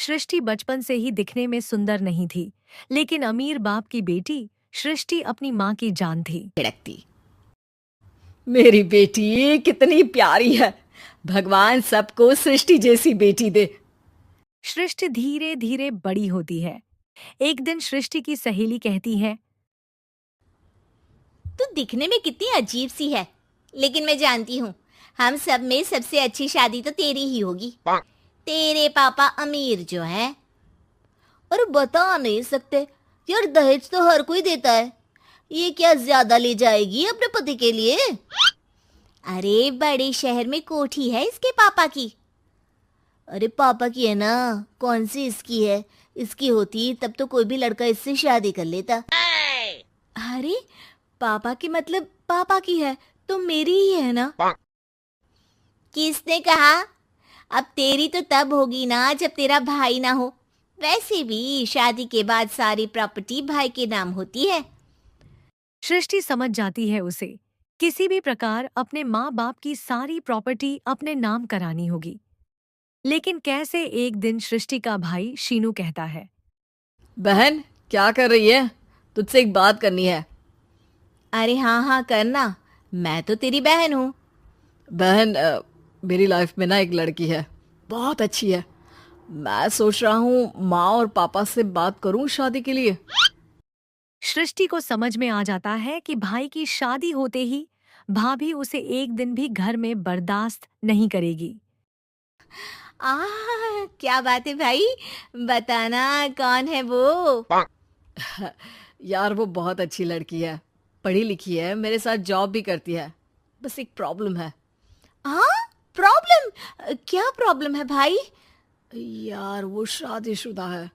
सृष्टि बचपन से ही दिखने में सुंदर नहीं थी, लेकिन अमीर बाप की बेटी सृष्टि अपनी माँ की जान थी। छिड़कती। मेरी बेटी कितनी प्यारी है। भगवान सबको सृष्टि जैसी बेटी दे। सृष्टि धीरे धीरे बड़ी होती है। एक दिन सृष्टि की सहेली कहती है, तू दिखने में कितनी अजीब सी है, लेकिन मैं जानती हूँ हम सब में सबसे अच्छी शादी तो तेरी ही होगी। तेरे पापा अमीर जो है। और बता नहीं सकते यार, दहेज तो हर कोई देता है, ये क्या ज्यादा ले जाएगी अपने पति के लिए? अरे बड़े शहर में कोठी है इसके पापा की। अरे पापा की है ना, कौन सी इसकी है? इसकी होती तब तो कोई भी लड़का इससे शादी कर लेता। अरे पापा की मतलब पापा की है तो मेरी ही है ना? किसने कहा? अब तेरी तो तब होगी ना जब तेरा भाई ना हो। वैसे भी शादी के बाद सारी प्रॉपर्टी भाई के नाम होती है। सृष्टि समझ जाती है उसे किसी भी प्रकार अपने माँ बाप की सारी प्रॉपर्टी अपने नाम करानी होगी। लेकिन कैसे? एक दिन सृष्टि का भाई शीनू कहता है, बहन क्या कर रही है? तुझसे एक बात करनी है। अरे हाँ हाँ करना, मैं तो तेरी बहन हूँ। बहन मेरी लाइफ में ना एक लड़की है, बहुत अच्छी है। मैं सोच रहा हूँ माँ और पापा से बात करूँ शादी के लिए। सृष्टि को समझ में आ जाता है कि भाई की शादी होते ही भाभी उसे एक दिन भी घर में बर्दाश्त नहीं करेगी। क्या बात है भाई, बताना कौन है वो? यार वो बहुत अच्छी लड़की है, पढ़ी लिखी है, मेरे साथ जॉब भी करती है। बस एक प्रॉब्लम है। हाँ प्रॉब्लम? क्या प्रॉब्लम है भाई? यार वो शादीशुदा है,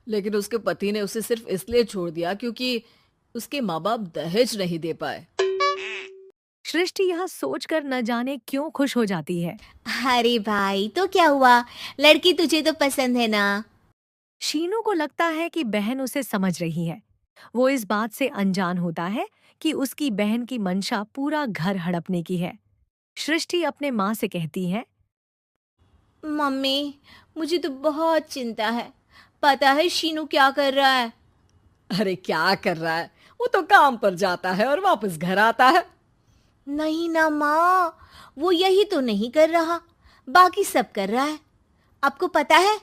लेकिन उसके पति ने उसे सिर्फ इसलिए छोड़ दिया क्योंकि उसके माँ बाप दहेज नहीं दे पाए। सृष्टि यह सोचकर न जाने क्यों खुश हो जाती है। अरे भाई तो क्या हुआ, लड़की तुझे तो पसंद है ना? शीनू को लगता है कि बहन उसे समझ रही है। वो इस बात से अनजान होता है कि उसकी बहन की मंशा पूरा घर हड़पने की है। सृष्टि अपने माँ से कहती है, मम्मी मुझे तो बहुत चिंता है। पता है शीनू क्या कर रहा है? अरे क्या कर रहा है? वो तो काम पर जाता है और वापस घर आता है। नहीं ना माँ, वो यही तो नहीं कर रहा, बाकी सब कर रहा है। आपको पता है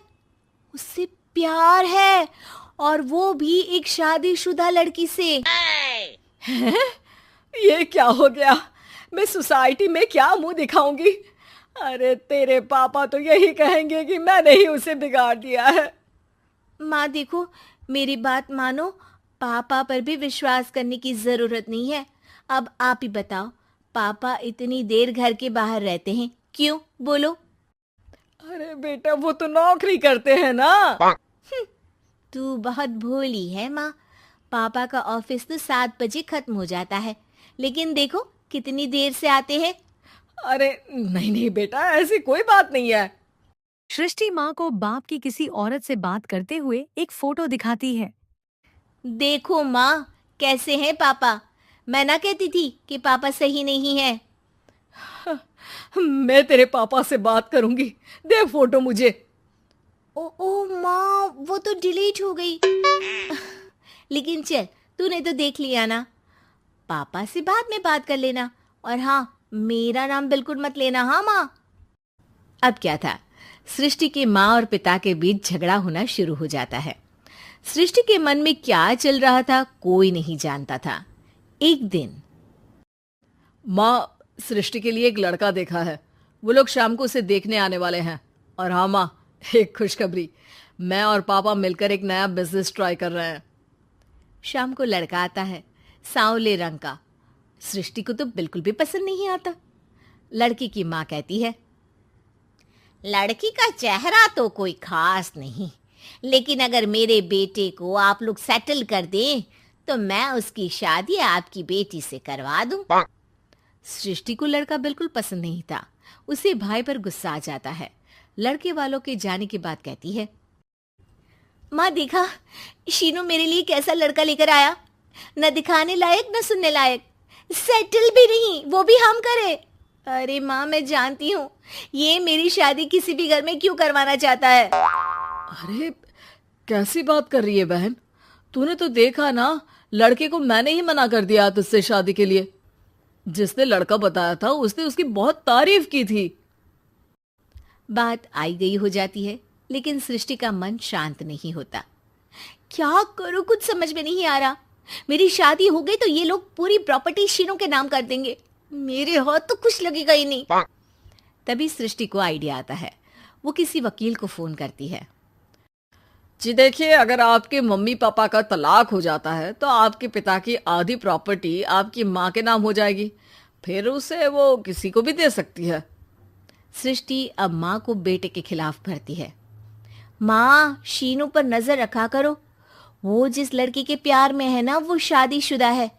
उससे प्यार है, और वो भी एक शादीशुदा लड़की से। ये क्या हो गया? मैं सोसाइटी में क्या मुंह दिखाऊंगी? अरे तेरे पापा तो यही कहेंगे कि मैंने ही उसे बिगाड़ दिया है। माँ देखो, मेरी बात मानो, पापा पर भी विश्वास करने की जरूरत नहीं है। अब आप ही बताओ, पापा इतनी देर घर के बाहर रहते हैं क्यों? बोलो। अरे बेटा वो तो नौकरी करते हैं ना। तू बहुत भोली है माँ। पापा का ऑफिस तो 7 बजे खत्म हो जाता है, लेकिन देखो कितनी देर से आते हैं। अरे नहीं नहीं बेटा, ऐसी कोई बात नहीं है। सृष्टि माँ को बाप की किसी औरत से बात करते हुए एक फोटो दिखाती है। देखो माँ, कैसे हैं पापा? मैं ना कहती थी कि पापा सही नहीं है। मैं तेरे पापा से बात करूंगी, दे फोटो मुझे। ओ माँ, वो तो डिलीट हो गई। लेकिन चल, तूने तो देख लिया ना। पापा से बाद में बात कर लेना, और हाँ, मेरा नाम बिल्कुल मत लेना। हाँ माँ। अब क्या था, सृष्टि के माँ और पिता के बीच झगड़ा होना शुरू हो जाता है। सृष्टि के मन में क्या चल रहा था कोई नहीं जानता था। एक दिन माँ, सृष्टि के लिए एक लड़का देखा है, वो लोग शाम को उसे देखने आने वाले हैं। और हाँ माँ, एक खुशखबरी, मैं और पापा मिलकर एक नया बिजनेस ट्राई कर रहे हैं। शाम को लड़का आता है, सांवले रंग का। सृष्टि को तो बिल्कुल भी पसंद नहीं आता। लड़की की माँ कहती है, लड़की का चेहरा तो कोई खास नहीं, लेकिन अगर मेरे बेटे को आप लोग सेटल कर दें तो मैं उसकी शादी आपकी बेटी से करवा दूं। सृष्टि को लड़का बिल्कुल पसंद नहीं था। उसे भाई पर गुस्सा आ जाता है। लड़के वालों के जाने के बाद कहती है, माँ देखा, शीनू मेरे लिए कैसा लड़का लेकर आया, न दिखाने लायक न सुनने लायक, सेटल भी नहीं, वो भी हम करे। अरे माँ, मैं जानती हूँ ये मेरी शादी किसी भी घर में क्यों करवाना चाहता है। अरे, कैसी बात कर रही है बहन? तूने तो देखा ना, लड़के को मैंने ही मना कर दिया तुझसे शादी के लिए। जिसने लड़का बताया था उसने उसकी बहुत तारीफ की थी। बात आई गई हो जाती है, लेकिन सृष्टि का मन शांत नहीं होता। क्या करूं, कुछ समझ में नहीं आ रहा। मेरी शादी हो गई तो ये लोग पूरी प्रॉपर्टी शीनू के नाम कर देंगे। मेरे हाथ तो कुछ लगेगा ही नहीं। तभी सृष्टि को आइडिया आता है। वो किसी वकील को फोन करती है। जी देखिए, अगर आपके मम्मी पापा का तलाक हो जाता है तो आपके पिता की आधी प्रॉपर्टी आपकी माँ के नाम हो जाएगी। फिर उसे वो किसी को भी दे सकती है। सृष्टि अब माँ को बेटे के खिलाफ भरती है। माँ, शीनू पर नजर रखा करो। वो जिस लड़की के प्यार में है ना, वो शादीशुदा है।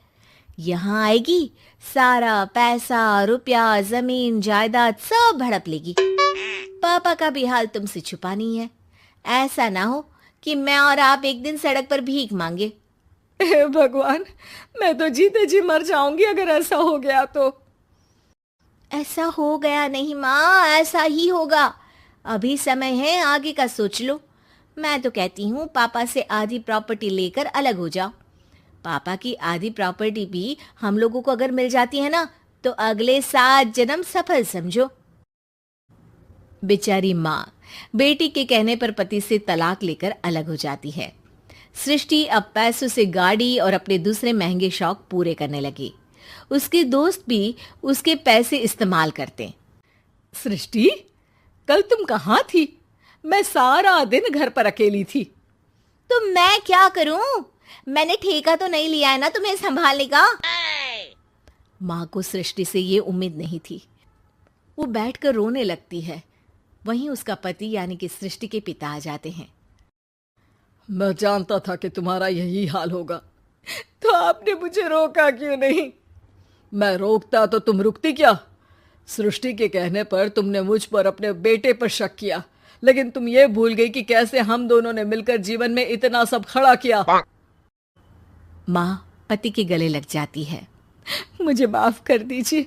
यहाँ आएगी, सारा पैसा, रुपया, जमीन, जायदाद सब हड़प लेगी। पापा का भी हाल तुमसे छुपा नहीं है। ऐसा ना हो कि मैं और आप एक दिन सड़क पर भीख मांगे। हे भगवान, मैं तो जीते जी मर जाऊंगी अगर ऐसा हो गया तो। ऐसा हो गया नहीं माँ, ऐसा ही होगा। अभी समय है, आगे का सोच लो। मैं तो कहती हूँ पापा से आधी प्रॉपर्टी लेकर अलग हो जाओ। पापा की आधी प्रॉपर्टी भी हम लोगों को अगर मिल जाती है ना, तो अगले 7 जन्म सफल समझो। बेचारी माँ बेटी के कहने पर पति से तलाक लेकर अलग हो जाती है। सृष्टि अब पैसों से गाड़ी और अपने दूसरे महंगे शौक पूरे करने लगी। उसके दोस्त भी उसके पैसे इस्तेमाल करते। सृष्टि, कल तुम कहाँ थी? मैं सारा दिन घर पर अकेली थी। तो मैं क्या करूं? मैंने ठेका तो नहीं लिया है ना तुम्हें संभालने का। माँ को सृष्टि से ये उम्मीद नहीं थी। वो बैठकर रोने लगती है। वहीं उसका पति यानी कि सृष्टि के पिता आ जाते हैं। मैं जानता था कि तुम्हारा यही हाल होगा, तो आपने मुझे रोका क्यों नहीं? मैं रोकता तो तुम रुकती क्या? सृष्टि के कहने पर तुमने मुझ पर अपने बेटे पर शक किया, लेकिन तुम ये भूल गई कि कैसे हम दोनों ने मिलकर जीवन में इतना सब खड़ा किया। माँ पति के गले लग जाती है। मुझे माफ कर दीजिए,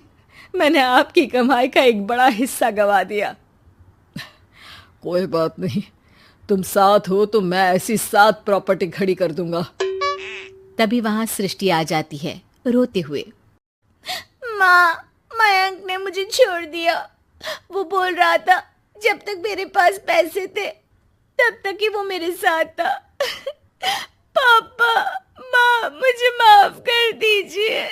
मैंने आपकी कमाई का एक बड़ा हिस्सा गवा दिया। कोई बात नहीं, तुम साथ हो तो मैं ऐसी 7 प्रॉपर्टी खड़ी कर दूंगा। तभी वहां सृष्टि आ जाती है रोते हुए। माँ, मयंक ने मुझे छोड़ दिया। वो बोल रहा था जब तक मेरे पास पैसे थे तब तक ही वो मेरे साथ था। पापा, माँ, मुझे माफ कर दीजिए।